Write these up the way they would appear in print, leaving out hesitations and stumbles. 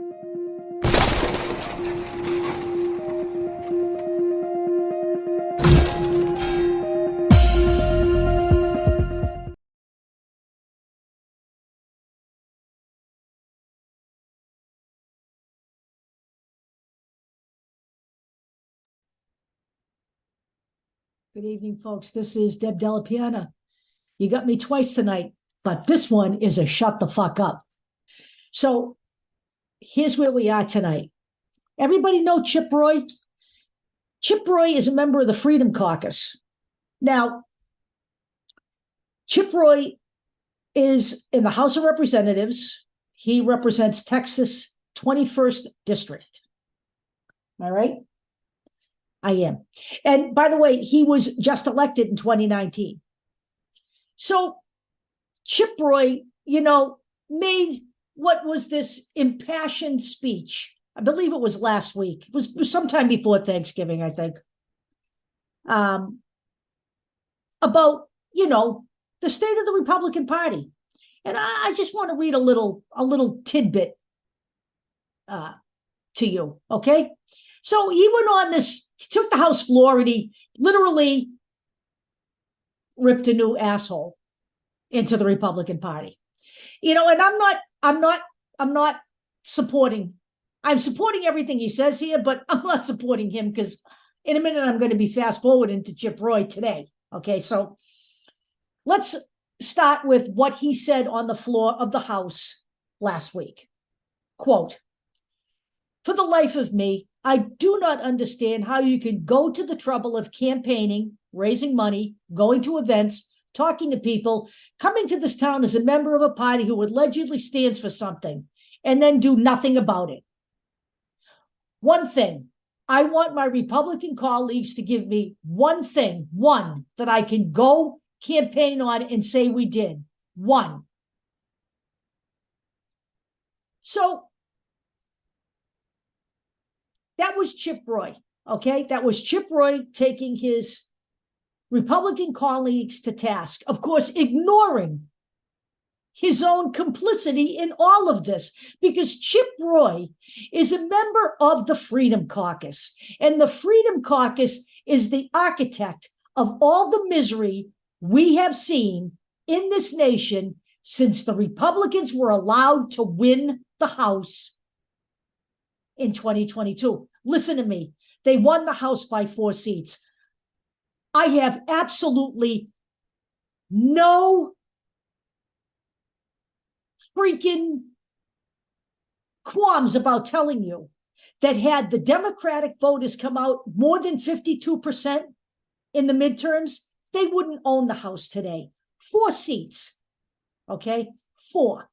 Good evening, folks. This is Deb Delapiana. You got me twice tonight, but this one is a shut the fuck up. So here's where we are tonight. Everybody know Chip Roy? Chip Roy is a member of the Freedom Caucus. Now, Chip Roy is in the House of Representatives. He represents Texas 21st District. All right? I am. And by the way, he was just elected in 2019. So Chip Roy, made what was this impassioned speech. I believe it was last week. It was sometime before Thanksgiving, I think. About, the state of the Republican Party. And I just want to read a little tidbit to you, okay? So he went on this, he took the House floor and he literally ripped a new asshole into the Republican Party. And I'm not supporting, I'm supporting everything he says here, but I'm not supporting him because in a minute I'm going to be fast forwarding to Chip Roy today. Okay, so let's start with what he said on the floor of the House last week. Quote, "For the life of me, I do not understand how you can go to the trouble of campaigning, raising money, going to events, talking to people, coming to this town as a member of a party who allegedly stands for something, and then do nothing about it. One thing, I want my Republican colleagues to give me one thing, one that I can go campaign on and say we did. One." So that was Chip Roy, okay? That was Chip Roy taking his Republican colleagues to task, of course, ignoring his own complicity in all of this, because Chip Roy is a member of the Freedom Caucus, and the Freedom Caucus is the architect of all the misery we have seen in this nation since the Republicans were allowed to win the House in 2022. Listen to me. They won the House by 4 seats. I have absolutely no freaking qualms about telling you that had the Democratic voters come out more than 52% in the midterms, they wouldn't own the House today. 4 seats. Okay? 4.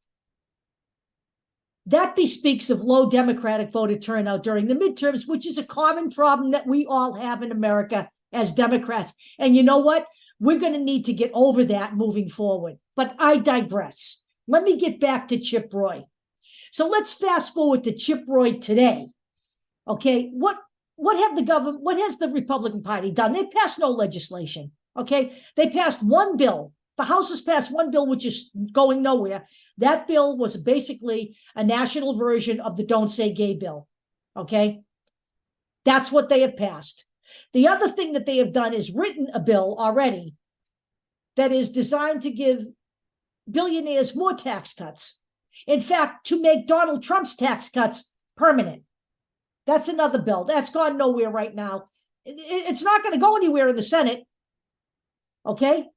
That bespeaks of low Democratic voter turnout during the midterms, which is a common problem that we all have in America as Democrats. And you know what? We're going to need to get over that moving forward. But I digress. Let me get back to Chip Roy. So let's fast forward to Chip Roy today. Okay, what has the Republican Party done? They passed no legislation. Okay, they passed one bill. The House has passed one bill, which is going nowhere. That bill was basically a national version of the Don't Say Gay bill. Okay? That's what they have passed. The other thing that they have done is written a bill already that is designed to give billionaires more tax cuts. In fact, to make Donald Trump's tax cuts permanent. That's another bill. That's gone nowhere right now. It's not going to go anywhere in the Senate. Okay?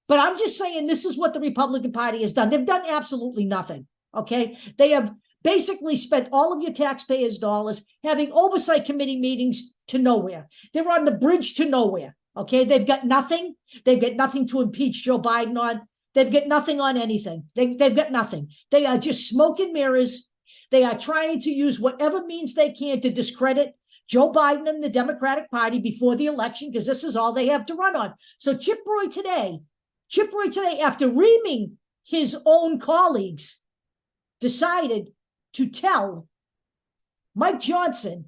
But I'm just saying this is what the Republican Party has done. They've done absolutely nothing, okay? They have basically spent all of your taxpayers' dollars having oversight committee meetings to nowhere. They're on the bridge to nowhere, okay? They've got nothing. They've got nothing to impeach Joe Biden on. They've got nothing on anything. They've got nothing. They are just smoke and mirrors. They are trying to use whatever means they can to discredit Joe Biden and the Democratic Party before the election, because this is all they have to run on. So Chip Roy today, after reaming his own colleagues, decided to tell Mike Johnson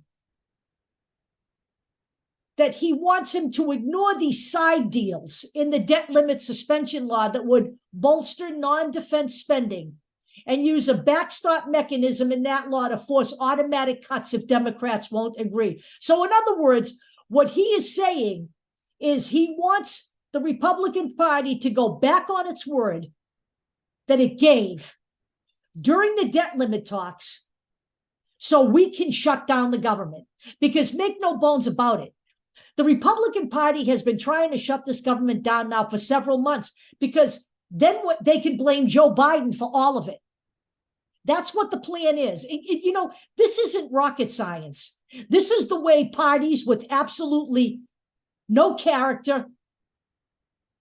that he wants him to ignore these side deals in the debt limit suspension law that would bolster non-defense spending and use a backstop mechanism in that law to force automatic cuts if Democrats won't agree. So in other words, what he is saying is he wants the Republican Party to go back on its word that it gave during the debt limit talks so we can shut down the government. Because make no bones about it, the Republican Party has been trying to shut this government down now for several months, because then they can blame Joe Biden for all of it. That's what the plan is. This isn't rocket science. This is the way parties with absolutely no character,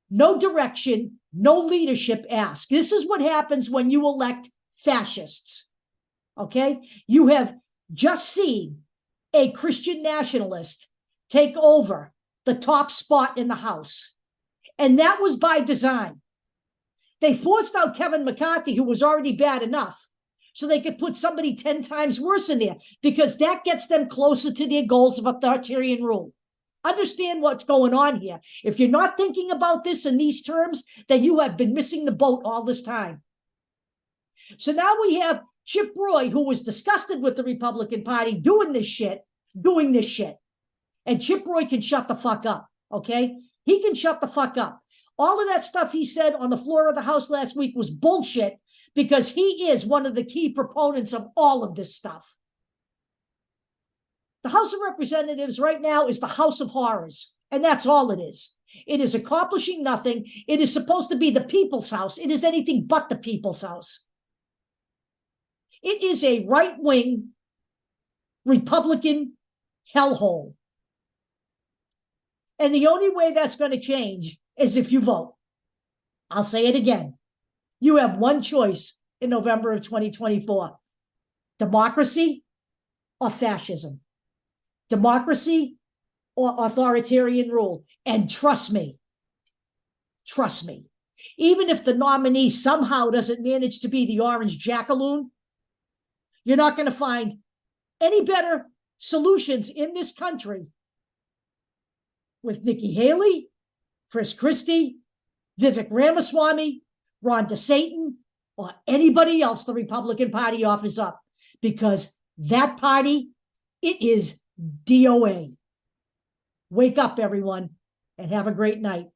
no direction, no leadership ask. This is what happens when you elect fascists. Okay? You have just seen a Christian nationalist take over the top spot in the House. And that was by design. They forced out Kevin McCarthy, who was already bad enough, so they could put somebody 10 times worse in there, because that gets them closer to their goals of authoritarian rule. Understand what's going on here. If you're not thinking about this in these terms, then you have been missing the boat all this time. So now we have Chip Roy, who was disgusted with the Republican Party doing this shit. And Chip Roy can shut the fuck up, okay? He can shut the fuck up. All of that stuff he said on the floor of the House last week was bullshit, because he is one of the key proponents of all of this stuff. The House of Representatives right now is the House of Horrors, and that's all it is. It is accomplishing nothing. It is supposed to be the people's house. It is anything but the people's house. It is a right-wing Republican hellhole. And the only way that's going to change is if you vote. I'll say it again. You have one choice in November of 2024. Democracy or fascism. Democracy or authoritarian rule. And trust me, even if the nominee somehow doesn't manage to be the orange jackaloon, you're not going to find any better solutions in this country with Nikki Haley, Chris Christie, Vivek Ramaswamy, Ron DeSantis, or anybody else the Republican Party offers up, because that party, it is DOA. Wake up, everyone, and have a great night.